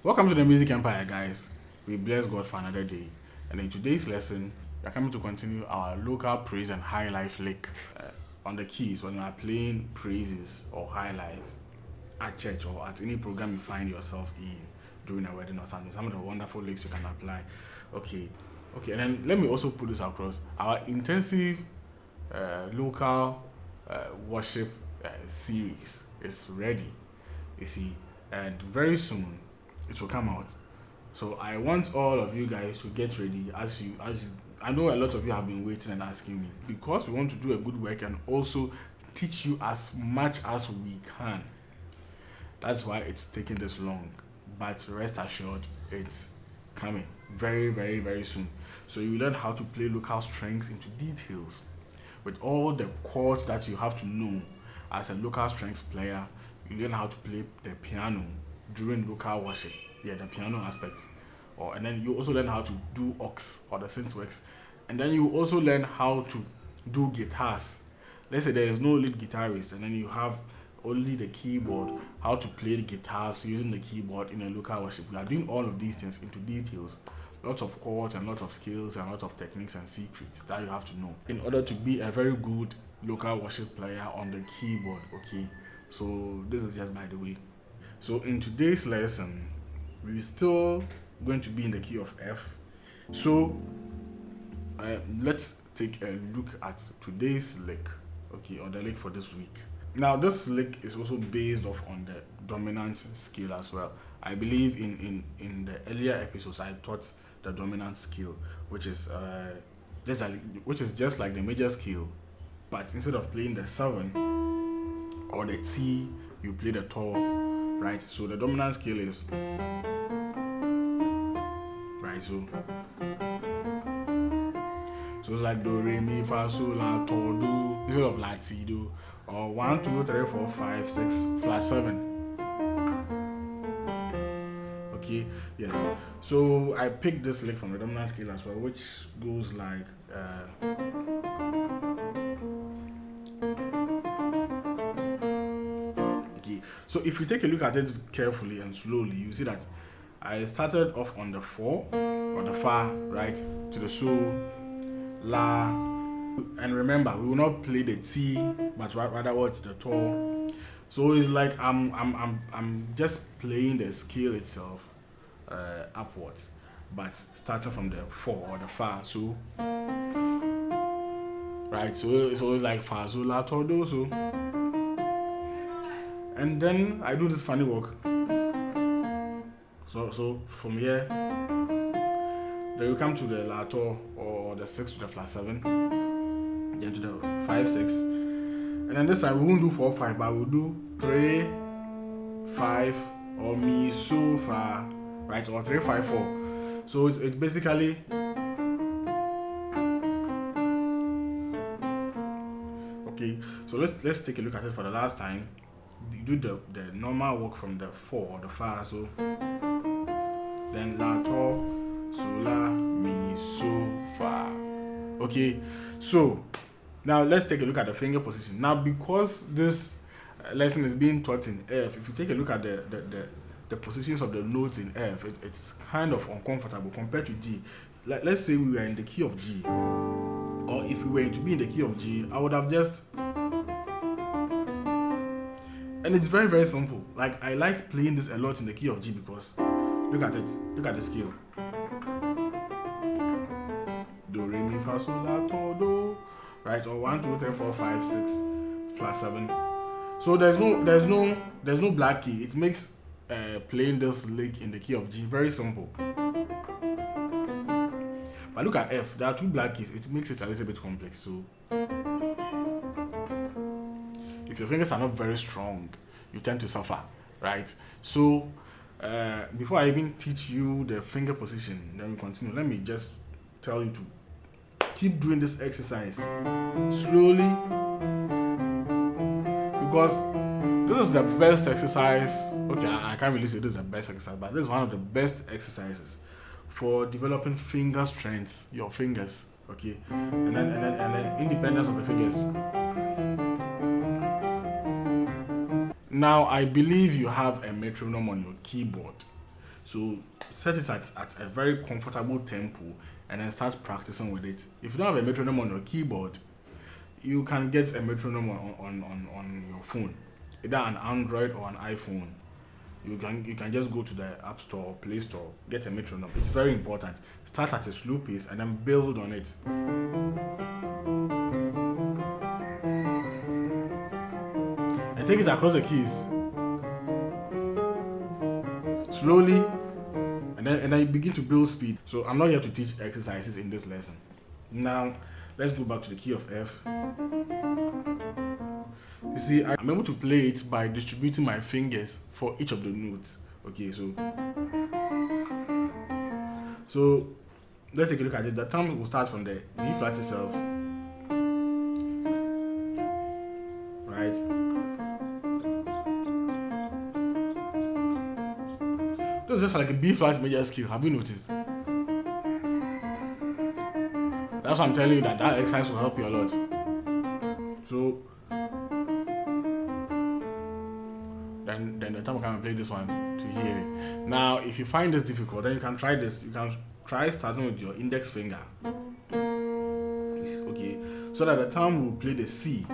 Welcome to the Music Empire, guys. We bless God for another day. And in today's lesson, we are coming to continue our local praise and high life lick on the keys when you are playing praises or high life at church or at any program you find yourself in during a wedding or something. Some of the wonderful licks you can apply. Okay, and then let me also put this across. Our intensive local worship series is ready, you see, and very soon it will come out. So I want all of you guys to get ready as you I know a lot of you have been waiting and asking me, because we want to do a good work and also teach you as much as we can. That's why it's taking this long, but rest assured it's coming very, very, very soon. So you learn how to play local strings into details with all the chords that you have to know as a local strings player. You learn how to play the piano during local worship, the piano aspect, and then you also learn how to do aux or the synthworks, and then you also learn how to do guitars. Let's say there is no lead guitarist, and then you have only the keyboard, how to play the guitars using the keyboard in a local worship. We are doing all of these things into details, lots of chords and lots of skills and lots of techniques and secrets that you have to know in order to be a very good local worship player on the keyboard. Okay, so this is just by the way. So in today's lesson, we're still going to be in the key of F. So let's take a look at today's lick, okay, or the lick for this week. Now this lick is also based off on the dominant scale as well. I believe in the earlier episodes I taught the dominant scale, which is just like the major scale, but instead of playing the 7 or the T, you play the tone. Right, so the dominant scale is right, so it's like do, re, mi, fa, sol, la, to, do, instead of la, ti, do, or 1, 2, 3, 4, 5, 6, flat 7. Okay, yes. So I picked this lick from the dominant scale as well, which goes like so if you take a look at it carefully and slowly, you see that I started off on the 4 or the fa, right, to the sol, la, and remember we will not play the T, but rather what's the to. So it's like I'm just playing the scale itself upwards, but starting from the 4 or the fa, so right, so it's always like fa, sol, la, to, do, so. And then I do this funny walk. So from here, then you come to the lato or the 6 to the flat 7, then to the 5, 6. And then this time we won't do 4, 5, but we'll do 3, 5, or mi, so, fa, right, or 3, 5, 4. So it's basically okay. So let's take a look at it for the last time. You do the normal work from the 4 or the fa, so then la, to, so, la, mi, so, fa. Okay, so now let's take a look at the finger position. Now because this lesson is being taught in F, if you take a look at the positions of the notes in F, it's kind of uncomfortable compared to G. Let's say we were in the key of G, or if we were to be in the key of G, I would have just. And it's very, very simple. Like, I like playing this a lot in the key of G because look at it. Look at the scale. Do, re, mi, fa, sol, la, to, do. Right? Or 1, 2, 3, 4, 5, 6, flat 7. So there's no black key. It makes playing this lick in the key of G very simple. But look at F. There are 2 black keys. It makes it a little bit complex. So if your fingers are not very strong, you tend to suffer, right? So before I even teach you the finger position, then we continue. Let me just tell you to keep doing this exercise slowly, because this is the best exercise. Okay, I can't really say this is the best exercise, but this is one of the best exercises for developing finger strength, your fingers, okay, and then independence of the fingers. Now, I believe you have a metronome on your keyboard. So set it at a very comfortable tempo and then start practicing with it. If you don't have a metronome on your keyboard, you can get a metronome on your phone, either an Android or an iPhone. You can just go to the App Store or Play Store, get a metronome. It's very important. Start at a slow pace and then build on it. And take it across the keys slowly, and then you begin to build speed. So I'm not here to teach exercises in this lesson. Now let's go back to the key of F. You see, I'm able to play it by distributing my fingers for each of the notes. Okay, so let's take a look at it. The thumb will start from the B flat itself, right? This is just like a B flat major scale. Have you noticed? That's why I'm telling you that exercise will help you a lot. So then the time I can play this one to hear it. Now, if you find this difficult, then you can try this. You can try starting with your index finger. Okay, so that the thumb will play the C.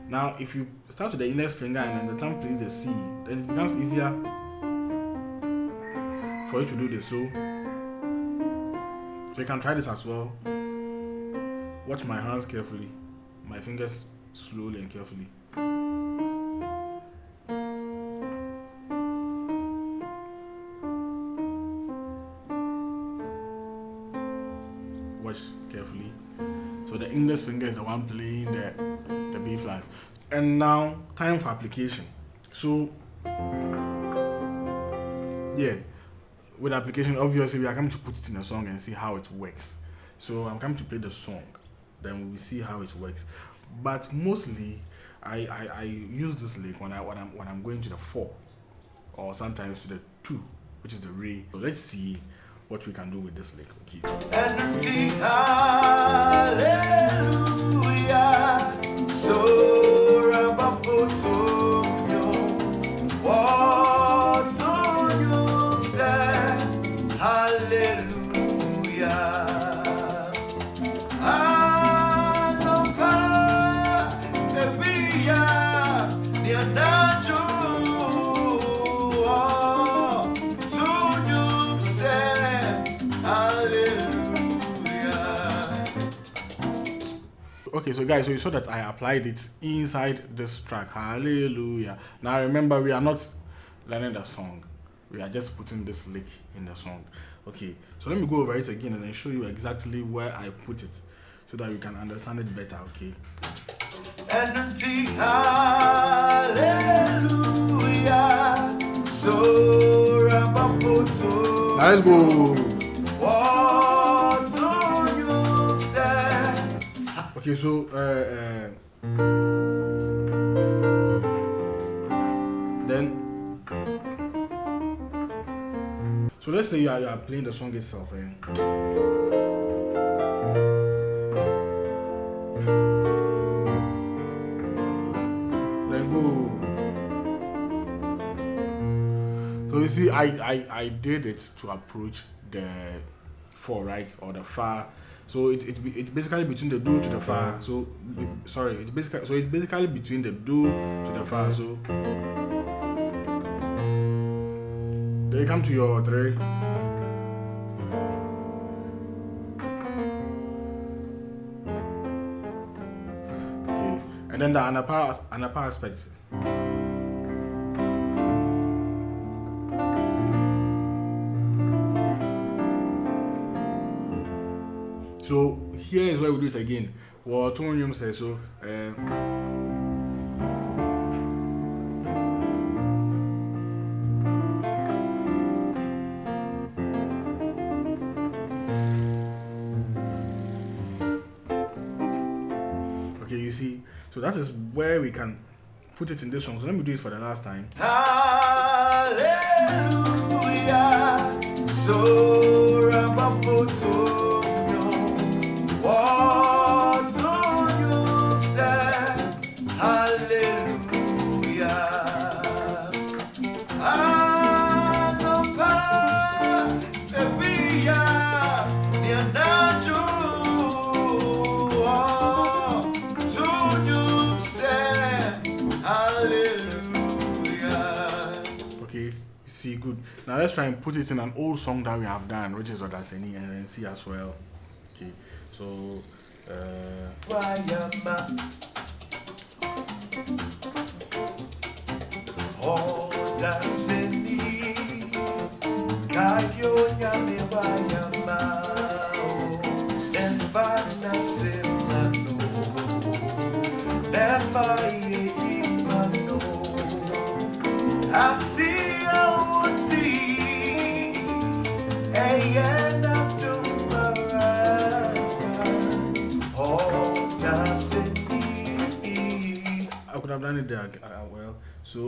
Now, if you start with the index finger and then the thumb plays the C, then it becomes easier for you to do this. So you can try this as well. Watch my hands carefully, my fingers slowly and carefully. Watch carefully. So the index finger is the one playing the B flat. And now, time for application. So yeah, with application, obviously we are going to put it in a song and see how it works. So I'm going to play the song, then we will see how it works. But mostly, I use this lick when I'm going to the 4, or sometimes to the 2, which is the re. So let's see what we can do with this lick. Okay. Hallelujah. So what you say? Hallelujah. Okay, so guys, so you saw that I applied it inside this track. Hallelujah. Now remember, we are not learning the song. We are just putting this lick in the song. Okay, so let me go over it again and then show you exactly where I put it so that you can understand it better. Okay. Hallelujah. So now let's go. Okay, so then so let's say you are playing the song itself, then go. So you see, I did it to approach the 4, right, or the fa. So it's basically between the do to the fa. So sorry, it's basically between the do to the fa. So then you come to your 3. Okay, and then the anapa aspect. So here is where we do it again. What Tonyum says so. Okay, you see. So that is where we can put it in this song. So let me do it for the last time. Hallelujah. So Ramafoto. What do you say? Hallelujah. Anapa Okay, see, good. Now let's try and put it in an old song that we have done, which is Odaseni, and then see as well. Okay, so Wayama. Odaseni. Kajo nyame wayama. Nefana semano. Nefa imano. Asiya uti. Eyena tumaraka. Odaseni. I could have done it there well. So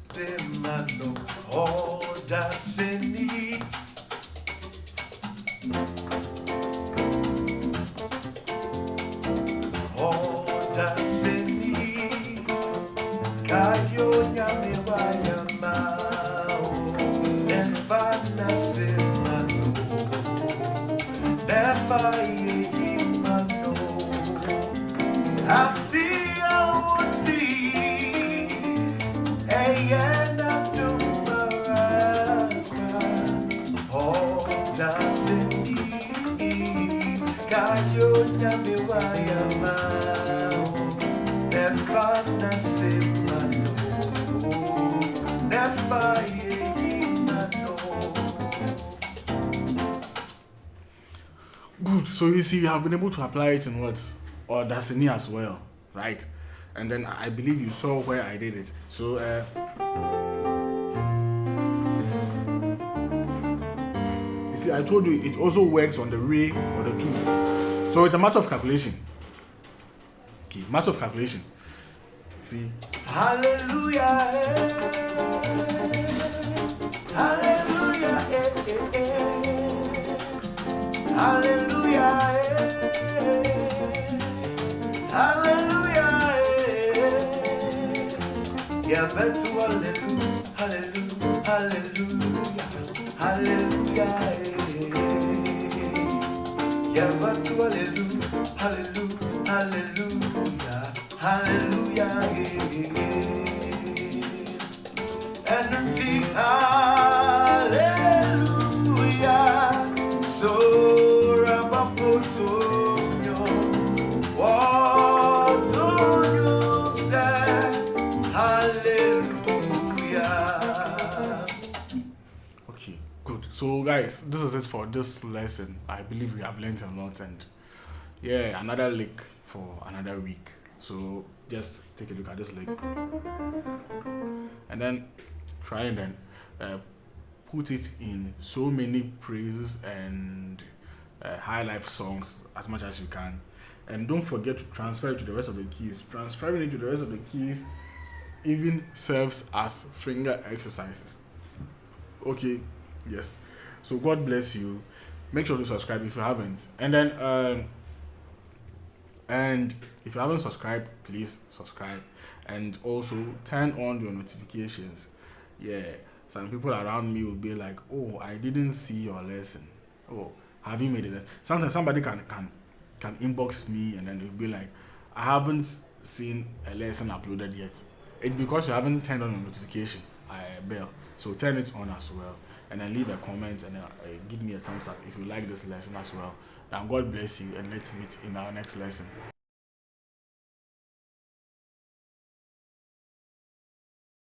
Demano, Odaseni. Odaseni. Kajo nyame wayama. Nefana semano. Nefa imano. Asiya uti. Eyena tumaraka. Odaseni. Kajo nyame wayama. Nefana semano. Nefa imano. good. So you see, you have been able to apply it in what? Odaseni as well, right? And then I believe you saw where I did it. So you see, I told you it also works on the re or the two. So it's a matter of calculation. Okay, matter of calculation. See, Hallelujah, hallelujah, hallelujah, hallelujah. Yeah, but to hallelujah, hallelujah, hallelujah, hallelujah. Yeah, but to hallelujah, hallelujah, hallelujah, hallelujah. Energy, hallelujah. So Rabafotonyo, what on you say, hallelujah. okay, good. So guys, this is it for this lesson. I believe we have learned a lot, and yeah, another lick for another week. So just take a look at this lick, and then try and then put it in so many praises and high life songs as much as you can, and don't forget to transfer it to the rest of the keys. Transferring it to the rest of the keys even serves as finger exercises. Okay, yes. So God bless you. Make sure to subscribe if you haven't, and then and if you haven't subscribed, please subscribe, and also turn on your notifications. Yeah, some people around me will be like, oh, I didn't see your lesson. Oh, have you made a lesson? Sometimes somebody can inbox me and then it'll be like, I haven't seen a lesson uploaded yet. It's because you haven't turned on your notification bell. So turn it on as well, and then leave a comment, and then give me a thumbs up if you like this lesson as well. And God bless you, and let's meet in our next lesson.